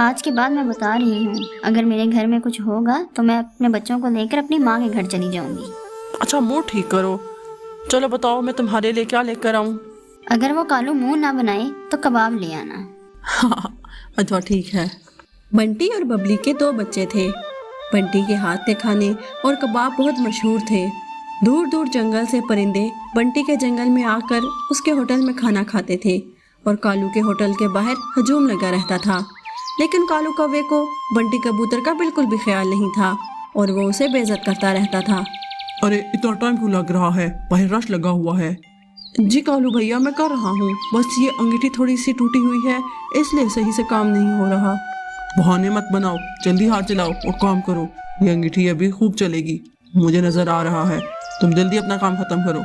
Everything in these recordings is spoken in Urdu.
آج کے بعد میں بتا رہی ہوں، اگر میرے گھر میں کچھ ہوگا تو میں اپنے بچوں کو لے کر اپنی ماں کے گھر چلی جاؤں گی۔ اچھا موڈ ٹھیک کرو، چلو بتاؤ میں تمہارے لیے کیا لے کر آؤں؟ اگر وہ کالو منہ نہ بنائے تو کباب لے آنا۔ اچھا ٹھیک ہے۔ بنٹی اور ببلی کے 2 بچے تھے۔ بنٹی کے ہاتھ کے کھانے اور کباب بہت مشہور تھے۔ دور دور جنگل سے پرندے بنٹی کے جنگل میں آ کر اس کے ہوٹل میں کھانا کھاتے تھے اور کالو کے ہوٹل کے باہر ہجوم لگا رہتا تھا، لیکن کالو کوے کو بنٹی کبوتر کا بالکل بھی خیال نہیں تھا اور وہ اسے بے عزت کرتا رہتا تھا۔ ارے اتنا ٹائم کیوں لگ رہا ہے؟ باہر رش لگا ہوا ہے۔ جی کالو بھیا میں کر رہا ہوں، بس یہ انگیٹھی تھوڑی سی ٹوٹی ہوئی ہے اس لیے صحیح سے کام نہیں ہو رہا۔ بہانے مت بناؤ، جلدی ہاتھ چلاؤ اور کام کرو، یہ انگیٹھی ابھی خوب چلے گی، مجھے نظر آ رہا ہے، تم جلدی اپنا کام ختم کرو۔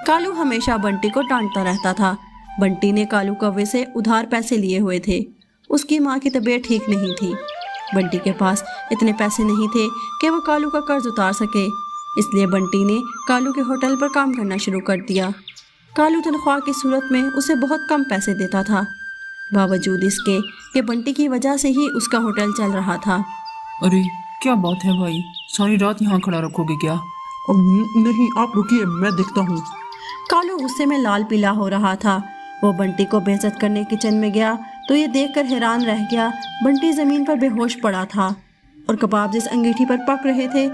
کالو ہمیشہ بنٹی کو ڈانٹتا رہتا تھا۔ بنٹی نے کالو کوے سے ادھار پیسے لیے ہوئے تھے، اس کی ماں کی طبیعت ٹھیک نہیں تھی۔ بنٹی کے پاس اتنے پیسے نہیں تھے کہ وہ کالو کا قرض اتار سکے، اس لیے بنٹی نے کالو کے ہوٹل پر کام کرنا شروع کر دیا۔ کالو تنخواہ کی صورت میں اسے بہت کم پیسے دیتا تھا، باوجود اس کے کہ بنٹی کی وجہ سے ہی اس کا ہوٹل چل رہا تھا۔ ارے کیا بات ہے بھائی، ساری رات یہاں کھڑا رکھو گے کیا؟ نہیں آپ رکیے، میں دیکھتا ہوں۔ کالو غصے میں لال پیلا ہو رہا تھا۔ وہ بنٹی کو بے عزت کرنے کچن میں گیا تو یہ دیکھ کر حیران رہ گیا، بنٹی زمین پر بے ہوش پڑا تھا اور کباب جس انگیٹھی پر پک رہے تھے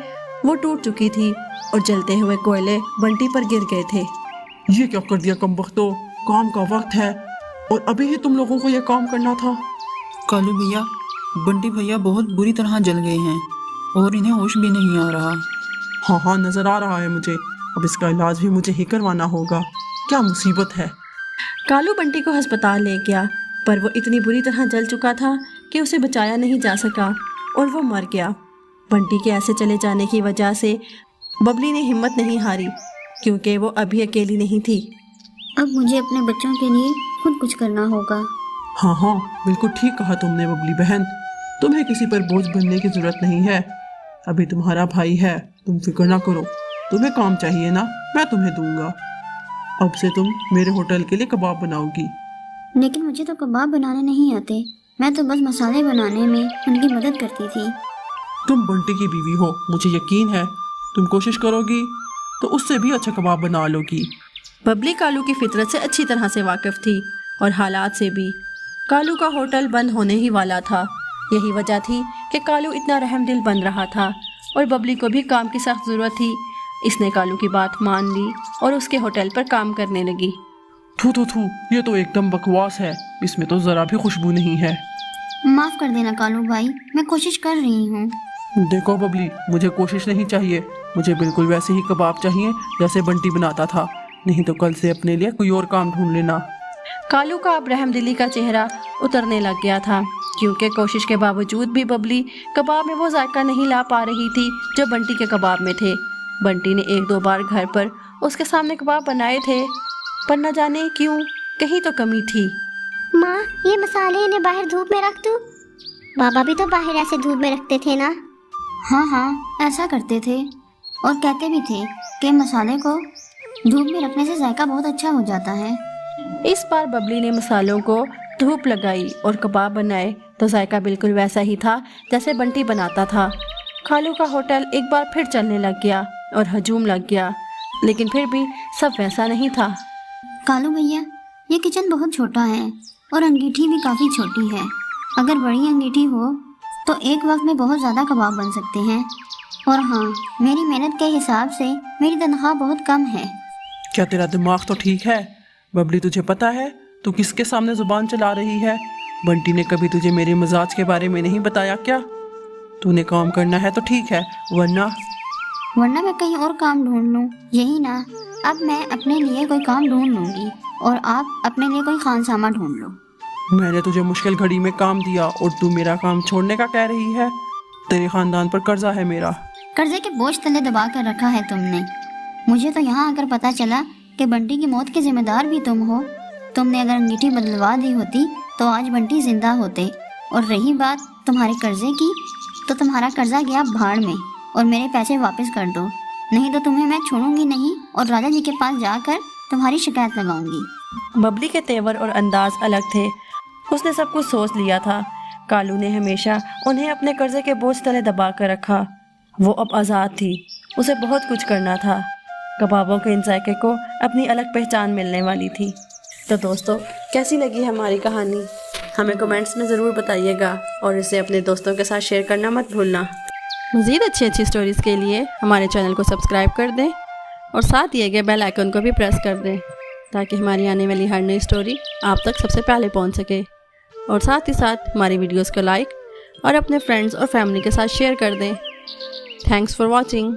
وہ ٹوٹ چکی تھی اور جلتے ہوئے کوئلے بنٹی پر گر گئے تھے۔ یہ کیا کر دیا کمبختو، کام کا وقت ہے اور ابھی ہی تم لوگوں کو یہ کام کرنا تھا۔ کالو بھیا، بنٹی بھیا بہت بری طرح جل گئے ہیں اور انہیں ہوش بھی نہیں آ رہا۔ ہاں نظر آ رہا ہے مجھے، اب اس کا علاج بھی مجھے ہی کروانا ہوگا، کیا مصیبت ہے۔ کالو بنٹی کو ہسپتال لے گیا، پر وہ اتنی بری طرح جل چکا تھا کہ اسے بچایا نہیں جا سکا اور وہ مر گیا۔ بنٹی کے ایسے چلے جانے کی وجہ سے ببلی نے ہمت نہیں ہاری، کیونکہ وہ ابھی اکیلی نہیں تھی۔ اب مجھے اپنے بچوں کے لیے خود کچھ کرنا ہوگا۔ ہاں بالکل ٹھیک کہا تم نے ببلی بہن، تمہیں کسی پر بوجھ بننے کی ضرورت نہیں ہے، ابھی تمہارا بھائی ہے، تم فکر نہ کرو، تمہیں کام چاہیے نا، میں تمہیں دوں گا۔ اب سے تم میرے ہوٹل کے لیے کباب بناؤ گی۔ لیکن مجھے تو کباب بنانے نہیں آتے، میں تو بس مسالے بنانے میں ان کی مدد کرتی تھی۔ تم بنٹی کی بیوی ہو، مجھے یقین ہے تم کوشش کرو گی تو اس سے بھی اچھا کباب بنا لو گی۔ ببلی کالو کی فطرت سے اچھی طرح سے واقف تھی اور حالات سے بھی۔ کالو کا ہوٹل بند ہونے ہی والا تھا، یہی وجہ تھی کہ کالو اتنا رحم دل بن رہا تھا اور ببلی کو بھی کام کی سخت ضرورت تھی۔ اس نے کالو کی بات مان لی اور اس کے ہوٹل پر کام کرنے لگی۔ تھو یہ تو ایک دم بکواس ہے، اس میں تو ذرا بھی خوشبو نہیں ہے۔ معاف کر دینا کالو بھائی، میں کوشش کر رہی ہوں۔ دیکھو ببلی، مجھے کوشش نہیں چاہیے، مجھے بالکل ویسے ہی کباب چاہیے جیسے بنٹی بناتا تھا، نہیں تو کل سے اپنے لیے کوئی اور کام ڈھونڈ لینا۔ کالو کا اب رحم دلی کا چہرہ اترنے لگ گیا تھا، کیونکہ کوشش کے باوجود بھی ببلی کباب میں وہ ذائقہ نہیں لا پا رہی تھی جو بنٹی کے کباب میں تھے۔ بنٹی نے 1-2 بار گھر پر اس کے سامنے کباب بنائے تھے، پر نہ جانے کیوں کہیں تو کمی تھی۔ ماں یہ مسالے انہیں باہر دھوپ میں رکھ دوں؟ بابا بھی تو باہر ایسے دھوپ میں رکھتے تھے نا۔ ہاں ایسا کرتے تھے اور کہتے بھی تھے کہ مسالے کو دھوپ میں رکھنے سے ذائقہ بہت اچھا ہو جاتا ہے۔ اس بار ببلی نے مسالوں کو دھوپ لگائی اور کباب بنائے تو ذائقہ بالکل ویسا ہی تھا جیسے بنٹی بناتا تھا۔ کالو کا ہوٹل ایک بار پھر چلنے لگ گیا اور ہجوم لگ گیا، لیکن پھر بھی سب ویسا نہیں تھا۔ کالو بھیا، یہ کچن بہت چھوٹا ہے اور انگیٹھی بھی کافی چھوٹی ہے، اگر بڑی انگیٹھی ہو تو ایک وقت میں بہت زیادہ کباب بن سکتے ہیں، اور ہاں میری محنت کے حساب سے میری تنخواہ بہت کم ہے۔ کیا تیرا دماغ تو ٹھیک ہے ببلی؟ تجھے پتا ہے تو کس کے سامنے زبان چلا رہی ہے؟ بنٹی نے کبھی تجھے میرے مزاج کے بارے میں نہیں بتایا کیا؟ تو نے کام کرنا ہے تو ٹھیک ہے، ورنہ میں کہیں اور کام ڈھونڈ لوں، یہی نا؟ اب میں اپنے لیے کوئی کام ڈھونڈ لوں گی اور آپ اپنے لیے کوئی خانسامہ ڈھونڈ لو۔ میں نے تجھے مشکل گھڑی میں کام دیا اور تو میرا کام چھوڑنے کا کہہ رہی ہے؟ تیرے خاندان پر قرضہ ہے میرا۔ قرضے کے بوجھ تلے دبا کر رکھا ہے تم نے مجھے، تو یہاں اگر پتا چلا کہ بنٹی کی موت کے ذمہ دار بھی تم ہو، تم نے اگر انگیٹھی بدلوا دی ہوتی تو آج بنٹی زندہ ہوتے۔ اور رہی بات تمہارے قرضے کی، تو تمہارا قرضہ گیا بھاڑ میں اور میرے پیسے واپس کر دو، نہیں تو تمہیں میں چھوڑوں گی نہیں اور راجا جی کے پاس جا کر تمہاری شکایت لگاؤں گی۔ ببلی کے تیور اور انداز الگ تھے، اس نے سب کچھ سوچ لیا تھا۔ کالو نے ہمیشہ انہیں اپنے قرضے کے بوجھ تلے دبا کر رکھا۔ وہ اب آزاد تھی، اسے بہت کچھ کرنا تھا۔ کبابوں کے ان ذائقے کو اپنی الگ پہچان ملنے والی تھی۔ تو دوستو، کیسی لگی ہماری کہانی؟ ہمیں کمنٹس میں ضرور بتائیے گا اور اسے اپنے دوستوں کے ساتھ شیئر کرنا مت بھولنا۔ مزید اچھی سٹوریز کے لیے ہمارے چینل کو سبسکرائب کر دیں اور ساتھ دیے گئے بیل آئیکن کو بھی پریس کر دیں تاکہ ہماری آنے والی ہر نئی سٹوری آپ تک سب سے پہلے پہنچ سکے، اور ساتھ ہی ساتھ ہماری ویڈیوز کو لائک اور اپنے فرینڈز اور فیملی کے ساتھ شیئر کر دیں۔ Thanks for watching.